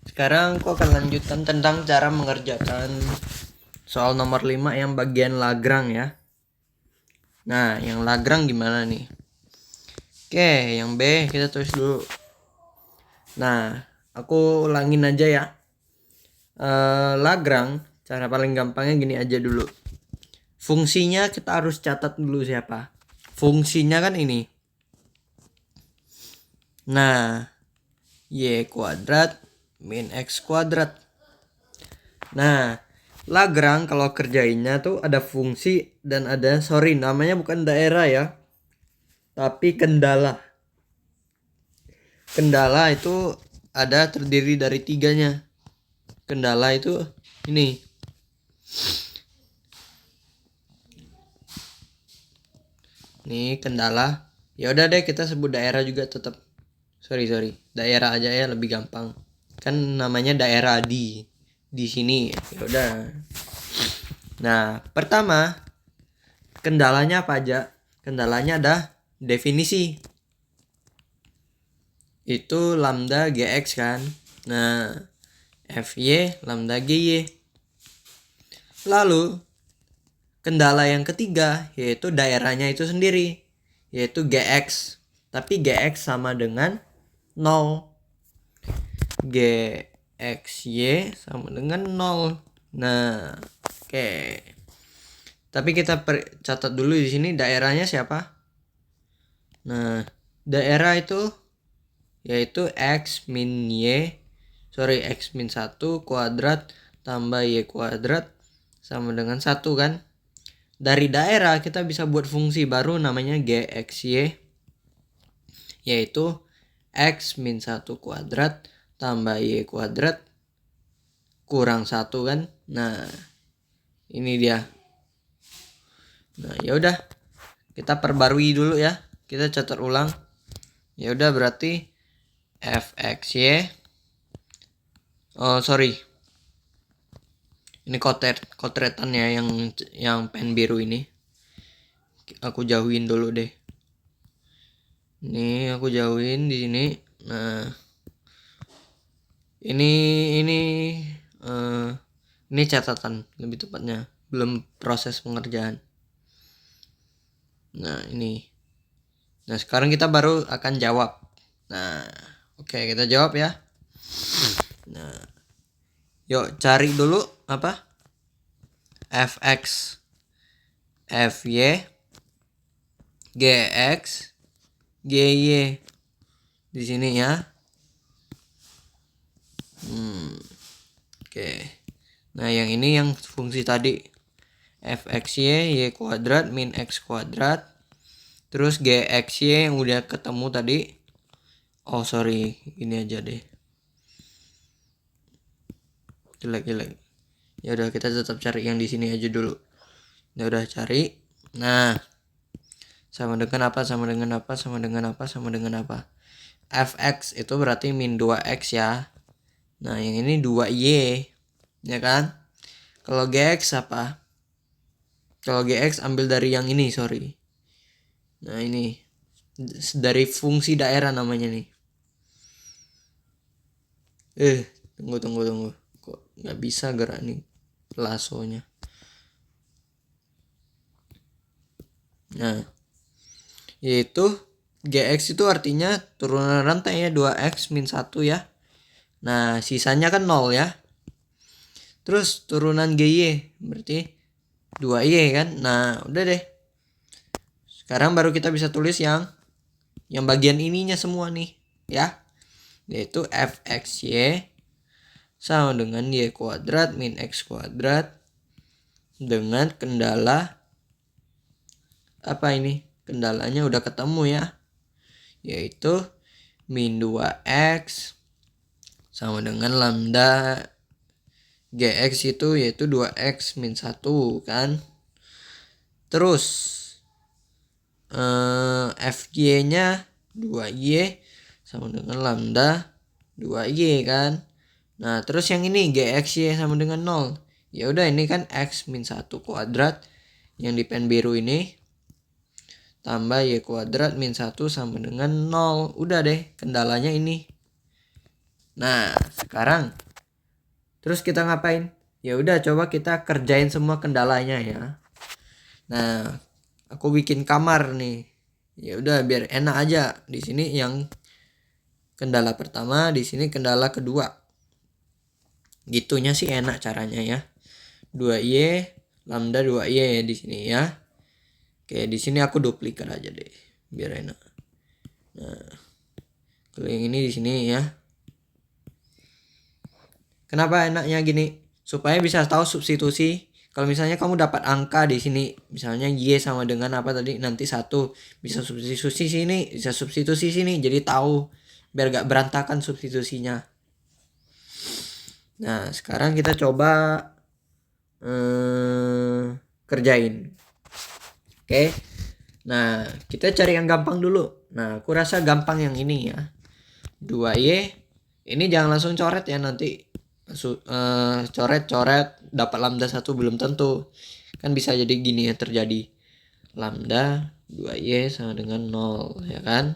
Sekarang aku akan lanjutkan tentang cara mengerjakan soal nomor 5 yang bagian Lagrange ya. Nah, yang Lagrange gimana nih? Oke, yang B kita tulis dulu. Nah, aku ulangin aja ya. Lagrange, cara paling gampangnya gini aja dulu. Fungsinya kita harus catat dulu siapa. Fungsinya kan ini. Nah, y kuadrat min x kuadrat. Nah, Lagrange kalau kerjainnya tuh ada fungsi dan ada, namanya bukan daerah ya, tapi kendala. Kendala itu ada terdiri dari 3-nya. Kendala itu ini. Nih kendala. Ya udah deh kita sebut daerah juga tetap. Sorry. Daerah aja ya lebih gampang. Kan namanya daerah di sini. Ya udah. Nah, pertama kendalanya apa aja? Kendalanya ada definisi. Itu lambda gx kan. Nah, fy lambda gy. Lalu kendala yang ketiga yaitu daerahnya itu sendiri, yaitu gx. Tapi gx sama dengan 0. Gxy sama dengan 0. Nah, oke. Tapi kita catat dulu di sini daerahnya siapa? Nah, daerah itu yaitu x min 1 kuadrat tambah y kuadrat sama dengan 1 kan. Dari daerah kita bisa buat fungsi baru namanya gxy, yaitu x min 1 kuadrat tambah y kuadrat kurang 1 kan. Nah, ini dia. Nah, ya udah. Kita perbarui dulu ya. Kita catat ulang. Ya udah berarti fxy. Ini kotretannya yang pen biru ini. Aku jauhin dulu deh. Ini aku jauhin di sini. Nah, ini catatan lebih tepatnya, belum proses pengerjaan. Nah, ini. Nah, sekarang kita baru akan jawab. Nah, oke, kita jawab ya. Nah, yuk cari dulu apa? Fx, Fy, Gx, Gy di sini ya. Oke. Nah, yang ini yang fungsi tadi. Fxy y kuadrat min x kuadrat. Terus gxy yang udah ketemu tadi. Ini aja deh. Jelek. Ya udah kita tetap cari yang di sini aja dulu. Ya udah cari. Nah, sama dengan apa? Fx itu berarti min 2x ya. Nah, yang ini 2y. Ya kan? Kalau gx apa? Kalau gx ambil dari yang ini, Nah, ini dari fungsi daerah namanya nih. Tunggu. Kok nggak bisa gerak nih lasonya. Nah, yaitu gx itu artinya turunan rantai ya, 2x min 1 ya. Nah, sisanya kan 0 ya. Terus turunan gy berarti 2y kan. Nah, udah deh. Sekarang baru kita bisa tulis yang bagian ininya semua nih ya. Yaitu fxy sama dengan y kuadrat min x kuadrat dengan kendala apa ini? Kendalanya udah ketemu ya. Yaitu min 2x sama dengan lambda gx itu yaitu 2x min 1 kan. Terus fy-nya 2y sama dengan lambda 2y kan. Nah, terus yang ini gxy sama dengan 0. Ya udah, ini kan x min 1 kuadrat yang di pen biru ini tambah y kuadrat min 1 sama dengan 0. Udah deh, kendalanya ini. Nah, sekarang terus kita ngapain? Ya udah, coba kita kerjain semua kendalanya ya. Nah, aku bikin kamar nih. Ya udah, biar enak aja. Di sini yang kendala pertama, di sini kendala kedua. Gitunya sih enak caranya ya. 2Y lambda 2Y di sini ya. Oke, di sini aku duplikat aja deh biar enak. Nah, kalau yang ini di sini ya. Kenapa enaknya gini? Supaya bisa tahu substitusi. Kalau misalnya kamu dapat angka di sini, misalnya Y sama dengan apa tadi, nanti 1, bisa substitusi sini, bisa substitusi sini, jadi tahu biar gak berantakan substitusinya. Nah, sekarang kita coba kerjain. Oke. Nah, kita cari yang gampang dulu. Nah, aku rasa gampang yang ini ya. 2Y. Ini jangan langsung coret ya nanti. Coret-coret dapat lambda 1 belum tentu. Kan bisa jadi gini ya terjadi. Lambda 2Y sama dengan 0 ya kan.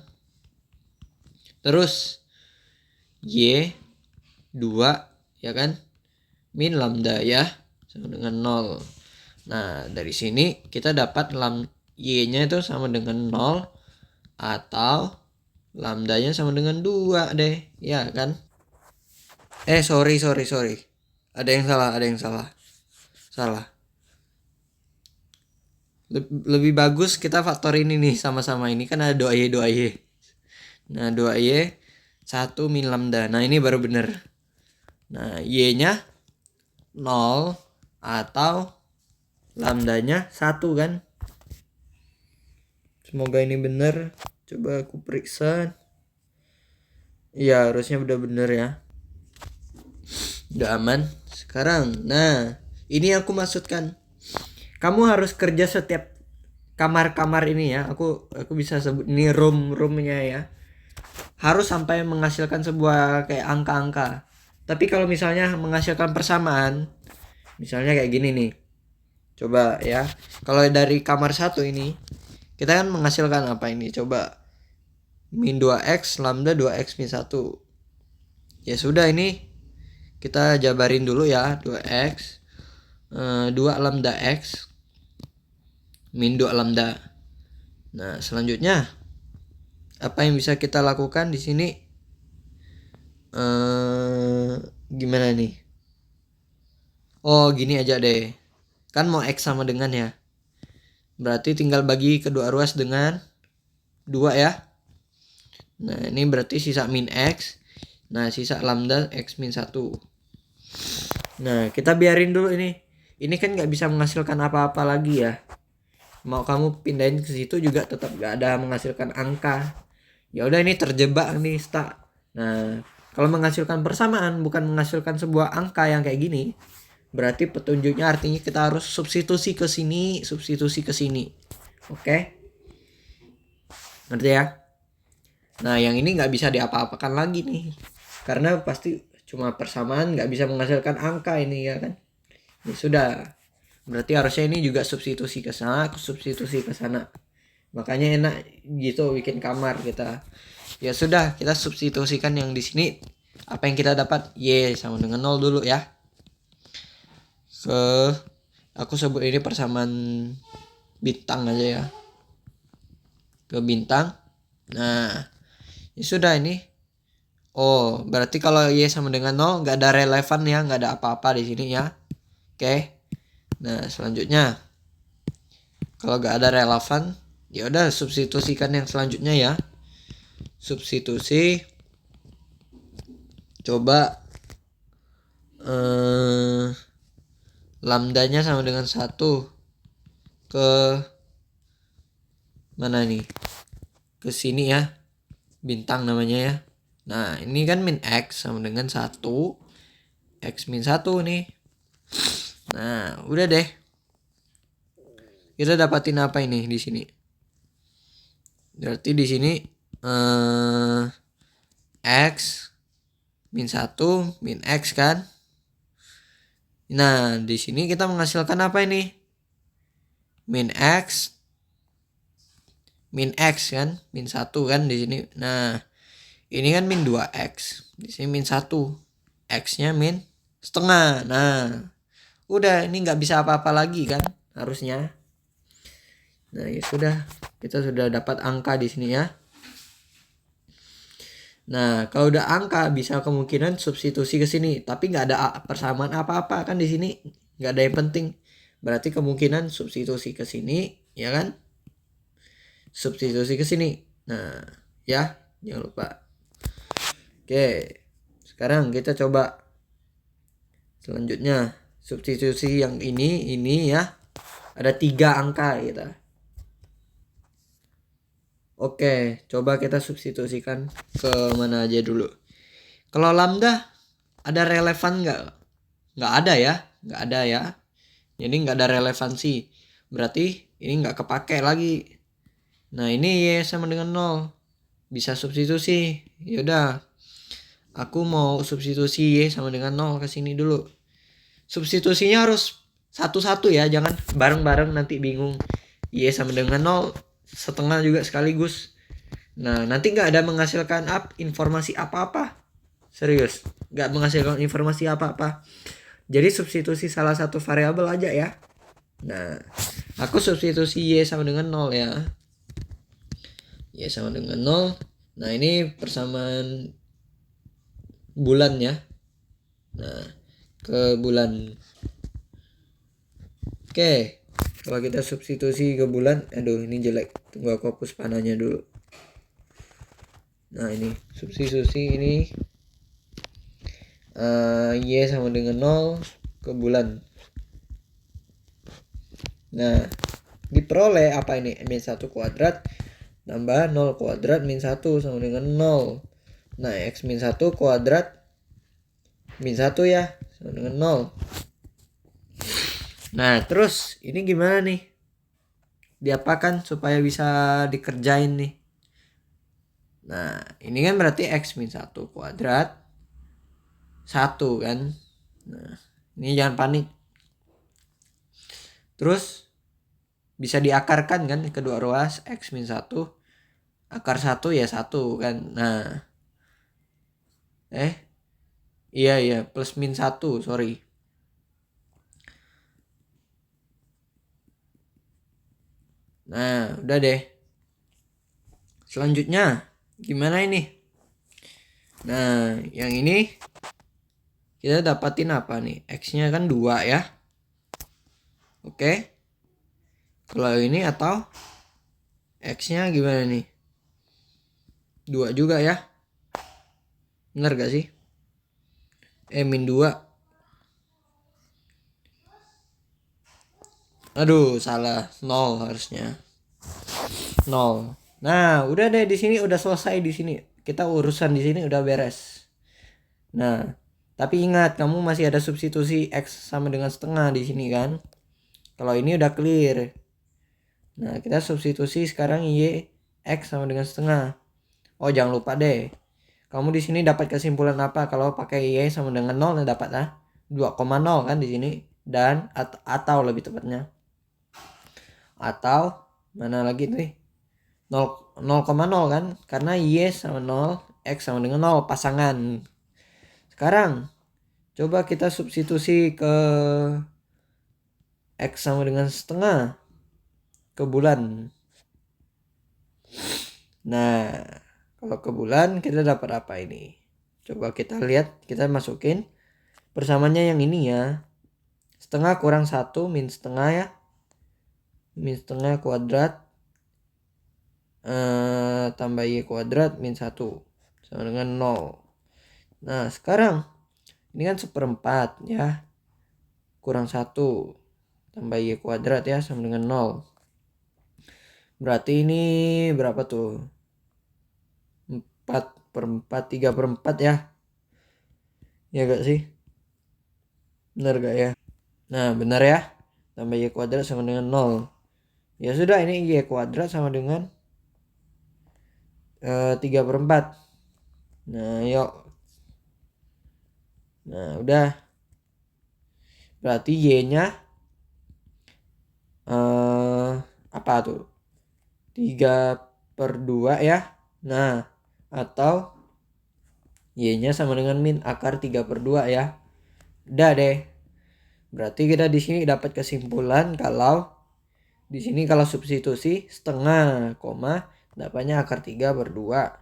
Terus Y 2 ya kan. Min lambda ya sama dengan 0. Nah, dari sini kita dapat Y-nya itu sama dengan 0 atau lambdanya sama dengan 2 deh, ya kan? Sorry. Ada yang salah. Salah. Lebih bagus kita faktor ini nih sama-sama, ini kan ada 2Y. Nah, 2Y 1 min lambda. Nah, ini baru bener. Nah, Y-nya 0 atau lambdanya 1 kan? Semoga ini bener. Coba aku periksa. Iya, harusnya udah bener ya. Udah aman. Sekarang, nah, ini aku maksudkan. Kamu harus kerja setiap kamar-kamar ini ya. Aku bisa sebut ini room-roomnya ya. Harus sampai menghasilkan sebuah kayak angka-angka. Tapi kalau misalnya menghasilkan persamaan, misalnya kayak gini nih. Coba ya. Kalau dari kamar 1 ini, kita kan menghasilkan apa ini? Coba min 2x lambda 2x min 1. Ya sudah, ini kita jabarin dulu ya. 2x 2 lambda x min 2 lambda. Nah, selanjutnya apa yang bisa kita lakukan di sini? Gimana nih? Oh, gini aja deh. Kan mau x sama dengan ya. Berarti tinggal bagi kedua ruas dengan 2 ya. Nah, ini berarti sisa min x. Nah, sisa lambda x min 1. Nah, kita biarin dulu ini. Ini kan nggak bisa menghasilkan apa-apa lagi ya. Mau kamu pindahin ke situ juga tetap nggak ada menghasilkan angka. Ya udah, ini terjebak nih, stuck. Nah, kalau menghasilkan persamaan bukan menghasilkan sebuah angka yang kayak gini, berarti petunjuknya artinya kita harus substitusi ke sini, substitusi ke sini. Oke? Ngerti ya? Nah, yang ini nggak bisa diapa-apakan lagi nih. Karena pasti cuma persamaan, nggak bisa menghasilkan angka ini ya kan. Ya sudah. Berarti harusnya ini juga substitusi ke sana, substitusi ke sana. Makanya enak gitu bikin kamar kita. Ya sudah, kita substitusikan yang di sini. Apa yang kita dapat? Y sama dengan 0 dulu ya. Aku sebut ini persamaan bintang aja ya. Ke bintang. Nah, ya sudah ini. Oh, berarti kalau Y sama dengan 0 nggak ada relevan ya, nggak ada apa-apa di sini ya. Oke. Nah, selanjutnya kalau nggak ada relevan, ya udah substitusikan yang selanjutnya ya. Substitusi. Coba lambdanya sama dengan 1 ke mana nih? Ke sini ya. Bintang namanya ya. Nah, ini kan min x sama dengan 1. X min 1 nih. Nah, udah deh. Kita dapatin apa ini di sini? Berarti di sini x min 1 min x kan? Nah, di sini kita menghasilkan apa ini? Min x kan? Min 1 kan di sini. Nah, Ini kan min 2x. Di sini min 1. X-nya min setengah. Nah, udah ini nggak bisa apa-apa lagi kan harusnya. Nah, ya sudah. Kita sudah dapat angka di sini ya. Nah, kalau udah angka bisa kemungkinan substitusi ke sini, tapi nggak ada persamaan apa-apa kan di sini, nggak ada yang penting. Berarti kemungkinan substitusi ke sini, ya kan? Substitusi ke sini. Nah, ya, jangan lupa. Oke, sekarang kita coba selanjutnya substitusi yang ini ya. Ada 3 angka gitu. Oke, coba kita substitusikan ke mana aja dulu. Kalau lambda ada relevan nggak? Nggak ada ya, nggak ada ya. Jadi nggak ada relevansi. Berarti ini nggak kepake lagi. Nah ini Y sama dengan 0. Bisa substitusi. Yaudah, aku mau substitusi Y sama dengan 0 ke sini dulu. Substitusinya harus satu-satu ya, jangan bareng-bareng nanti bingung. Y sama dengan 0 setengah juga sekaligus. Nah nanti nggak ada menghasilkan informasi apa-apa. Serius, nggak menghasilkan informasi apa-apa. Jadi substitusi salah satu variabel aja ya. Nah, aku substitusi Y sama dengan 0 ya. Y sama dengan 0. Nah ini persamaan bulan ya. Nah ke bulan. Oke, kalau kita substitusi ke bulan, aduh ini jelek. Tunggu aku hapus panahnya dulu. Nah ini substitusi ini Y sama dengan 0 ke bulan. Nah diperoleh apa ini? Min 1 kuadrat tambah 0 kuadrat min 1 sama dengan 0. Nah X min 1 kuadrat min 1 ya sama dengan 0. Nah terus ini gimana nih? Diapakan supaya bisa dikerjain nih? Nah ini kan berarti X min 1 kuadrat 1 kan. Nah ini jangan panik. Terus bisa diakarkan kan kedua ruas. X min 1 akar 1 ya 1 kan. Nah iya plus min 1 sorry. Nah udah deh. Selanjutnya gimana ini? Nah yang ini kita dapatin apa nih? X-nya kan 2 ya. Oke. Kalau ini atau X-nya gimana nih? 2 juga ya. Bener gak sih? Min 2. Aduh, salah. 0 harusnya. 0. Nah, udah deh di sini udah selesai di sini. Kita urusan di sini udah beres. Nah, tapi ingat kamu masih ada substitusi X sama dengan setengah di sini kan? Kalau ini udah clear. Nah, kita substitusi sekarang Y X sama dengan setengah. Oh, jangan lupa deh. Kamu di sini dapat kesimpulan apa kalau pakai Y sama dengan 0 dapat 2,0 kan di sini dan atau lebih tepatnya. Atau mana lagi nih? 0,0 kan? Karena Y sama 0, X sama dengan 0 pasangan. Sekarang coba kita substitusi ke X sama dengan setengah ke bulan. Nah, kalau ke bulan kita dapat apa ini? Coba kita lihat, kita masukin persamaannya yang ini ya. Setengah kurang 1 min setengah ya. Min setengah kuadrat tambah Y kuadrat min 1 sama dengan 0. Nah sekarang ini kan 1/4 ya. Kurang 1 tambah Y kuadrat ya sama dengan 0. Berarti ini berapa tuh? 4/4, 3/4 ya. Ya gak sih? Bener gak ya? Nah bener ya. Tambah Y kuadrat sama dengan 0. Ya sudah ini Y kuadrat sama dengan 3/4. Nah yuk. Nah udah. Berarti Y-nya apa tuh? 3/2 ya. Nah atau Y-nya sama dengan min akar 3/2 ya. Udah deh. Berarti kita di sini dapat kesimpulan kalau di sini kalau substitusi setengah, koma, dapatnya akar 3/2.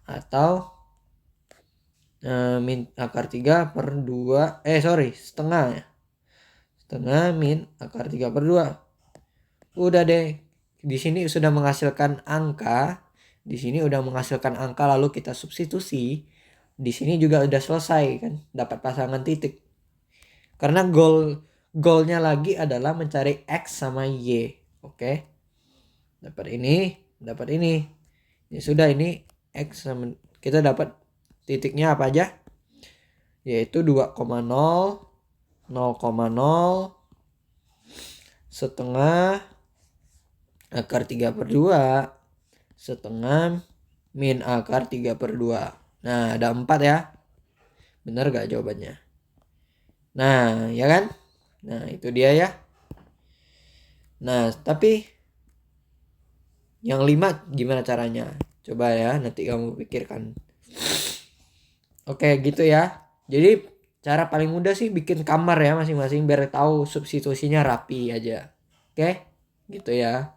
Atau min akar 3/2. Setengah ya. Setengah min akar 3/2. Udah deh. Di sini sudah menghasilkan angka. Di sini udah menghasilkan angka lalu kita substitusi. Di sini juga udah selesai kan. Dapat pasangan titik. Karena goalnya lagi adalah mencari X sama Y. Oke. Dapat ini. Dapat ini. Ya sudah, ini X sama. Kita dapat titiknya apa aja? Yaitu 2,0, 0,0, setengah, akar 3/2, setengah, min akar 3/2. Nah, ada 4 ya. Benar gak jawabannya? Nah, ya kan? Nah, itu dia ya. Nah, tapi yang 5 gimana caranya? Coba ya, nanti kamu pikirkan. Oke, gitu ya. Jadi, cara paling mudah sih bikin kamar ya masing-masing biar tahu substitusinya rapi aja. Oke? Gitu ya.